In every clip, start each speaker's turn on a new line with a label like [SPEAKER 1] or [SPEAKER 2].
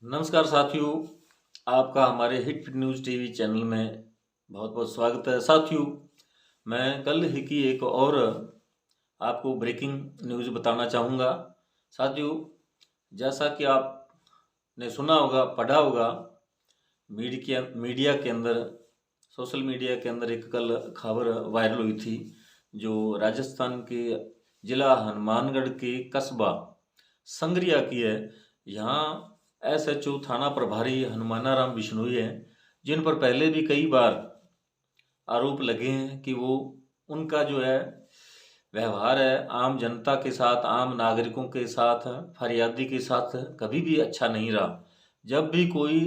[SPEAKER 1] नमस्कार साथियों, आपका हमारे hit fit news TV channel में बहुत बहुत स्वागत है। साथियों, मैं कल ही की एक और आपको ब्रेकिंग न्यूज़ बताना चाहूँगा। साथियों, जैसा कि आपने सुना होगा, पढ़ा होगा, मीडिया के अंदर, सोशल मीडिया के अंदर एक कल खबर वायरल हुई थी, जो राजस्थान के जिला हनुमानगढ़ के कस्बा संगरिया की है। यहाँ एसएचओ थाना प्रभारी हनुमानाराम बिश्नोई हैं, जिन पर पहले भी कई बार आरोप लगे हैं कि वो उनका जो है व्यवहार है आम जनता के साथ, आम नागरिकों के साथ, फरियादी के साथ कभी भी अच्छा नहीं रहा। जब भी कोई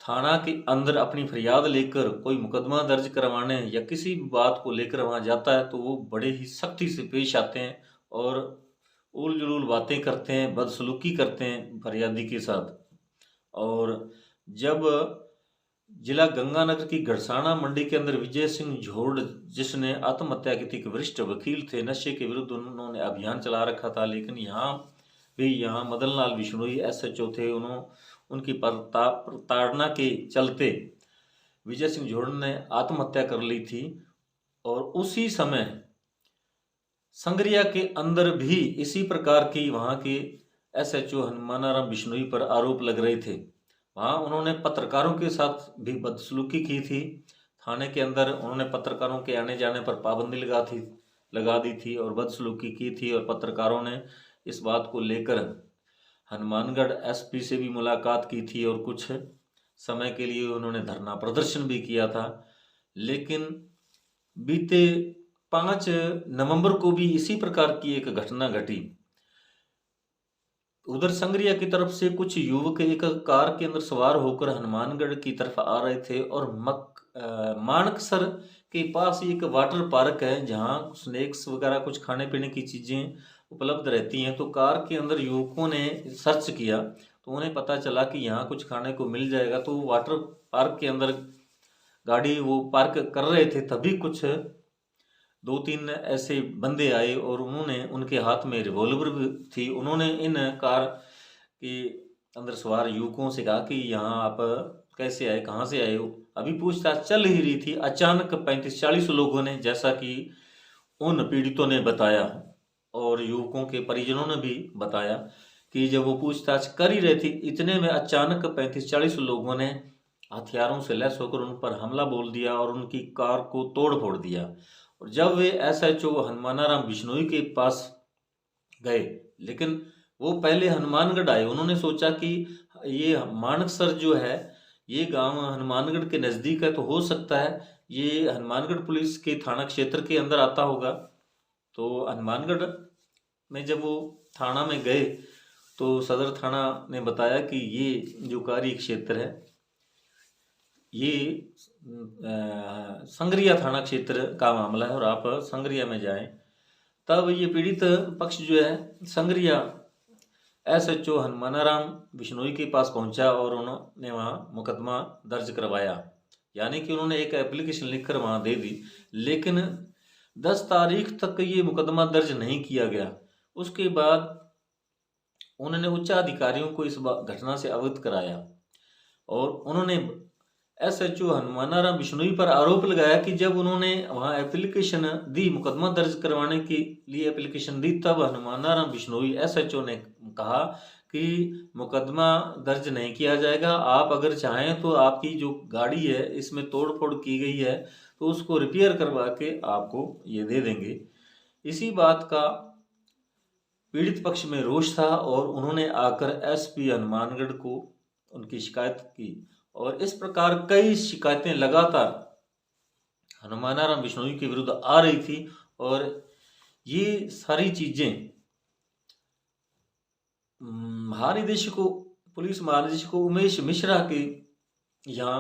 [SPEAKER 1] थाना के अंदर अपनी फरियाद लेकर कोई मुकदमा दर्ज करवाने या किसी भी बात को लेकर वहाँ जाता है तो वो बड़े ही सख्ती से पेश आते हैं और उल जुलूल बातें करते हैं, बदसलूकी करते हैं फरियादी के साथ। और जब जिला गंगानगर की गड़साना मंडी के अंदर विजय सिंह झोड़, जिसने आत्महत्या की थी, एक वरिष्ठ वकील थे, नशे के विरुद्ध उन्होंने अभियान चला रखा था, लेकिन यहाँ मदन लाल बिश्नोई एसएचओ थे, उनकी प्रताड़ना के चलते विजय सिंह झोड़ ने आत्महत्या कर ली थी। और उसी समय संगरिया के अंदर भी इसी प्रकार की वहाँ के एसएचओ हनुमानाराम बिश्नोई पर आरोप लग रहे थे। वहाँ उन्होंने पत्रकारों के साथ भी बदसलूकी की थी। थाने के अंदर उन्होंने पत्रकारों के आने जाने पर पाबंदी लगा दी थी और बदसलूकी की थी। और पत्रकारों ने इस बात को लेकर हनुमानगढ़ एसपी से भी मुलाकात की थी और कुछ समय के लिए उन्होंने धरना प्रदर्शन भी किया था। लेकिन बीते 5 नवंबर को भी इसी प्रकार की एक घटना घटी। उधर संगरिया की तरफ से कुछ युवक एक कार के अंदर सवार होकर हनुमानगढ़ की तरफ आ रहे थे और मानकसर के पास एक वाटर पार्क है जहां स्नैक्स वगैरह कुछ खाने पीने की चीज़ें उपलब्ध रहती हैं। तो कार के अंदर युवकों ने सर्च किया तो उन्हें पता चला कि यहाँ कुछ खाने को मिल जाएगा। तो वाटर पार्क के अंदर गाड़ी वो पार्क कर रहे थे, तभी कुछ 2-3 ऐसे बंदे आए और उन्होंने, उनके हाथ में रिवॉल्वर भी थी। उन्होंने इन कार के अंदर सवार युवकों से कहा कि यहाँ आप कैसे आए, कहाँ से आए हो। अभी पूछताछ चल ही रही थी, अचानक 35-40 लोगों ने, जैसा कि उन पीड़ितों ने बताया और युवकों के परिजनों ने भी बताया कि जब वो पूछताछ कर ही रहे थे, इतने में अचानक 35-40 लोगों ने हथियारों से लैस होकर उन पर हमला बोल दिया और उनकी कार को तोड़ फोड़ दिया। और जब वे एसएचओ हनुमानाराम बिश्नोई के पास गए, लेकिन वो पहले हनुमानगढ़ आए, उन्होंने सोचा कि ये मानकसर जो है ये गांव हनुमानगढ़ के नज़दीक है, तो हो सकता है ये हनुमानगढ़ पुलिस के थाना क्षेत्र के अंदर आता होगा। तो हनुमानगढ़ में जब वो थाना में गए तो सदर थाना ने बताया कि ये जो कार्य क्षेत्र है ये संगरिया थाना क्षेत्र का मामला है और आप संगरिया में जाएं। तब ये पीड़ित पक्ष जो है संगरिया एसएचओ हनुमानाराम बिश्नोई के पास पहुंचा और उन्होंने वहाँ मुकदमा दर्ज करवाया, यानी कि उन्होंने एक एप्लीकेशन लिखकर वहाँ दे दी। लेकिन 10 तारीख तक ये मुकदमा दर्ज नहीं किया गया। उसके बाद उन्होंने उच्चाधिकारियों को इस घटना से अवगत कराया और उन्होंने एसएचओ हनुमानाराम बिश्नोई पर आरोप लगाया कि जब उन्होंने वहाँ एप्लीकेशन दी, मुकदमा दर्ज करवाने के लिए एप्लीकेशन दी, तब हनुमानाराम बिश्नोई एसएचओ ने कहा कि मुकदमा दर्ज नहीं किया जाएगा, आप अगर चाहें तो आपकी जो गाड़ी है इसमें तोड़ फोड़ की गई है तो उसको रिपेयर करवा के आपको ये दे देंगे। इसी बात का पीड़ित पक्ष में रोष था और उन्होंने आकर एसपी हनुमानगढ़ को उनकी शिकायत की और इस प्रकार कई शिकायतें लगातार हनुमानाराम बिश्नोई के विरुद्ध आ रही थी। और ये सारी चीजें पुलिस महानिदेशक उमेश मिश्रा के यहाँ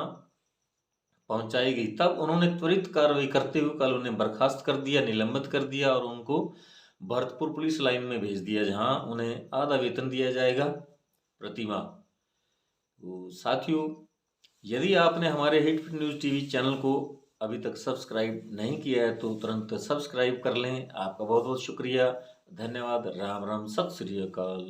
[SPEAKER 1] पहुंचाई गई। तब उन्होंने त्वरित कार्रवाई करते हुए कल उन्हें बर्खास्त कर दिया, निलंबित कर दिया और उनको भरतपुर पुलिस लाइन में भेज दिया, जहां उन्हें आधा वेतन दिया जाएगा प्रतिमाह। तो साथियों, यदि आपने हमारे hit fit news TV channel को अभी तक सब्सक्राइब नहीं किया है तो तुरंत सब्सक्राइब कर लें। आपका बहुत बहुत शुक्रिया, धन्यवाद, राम राम, सत श्री अकाल।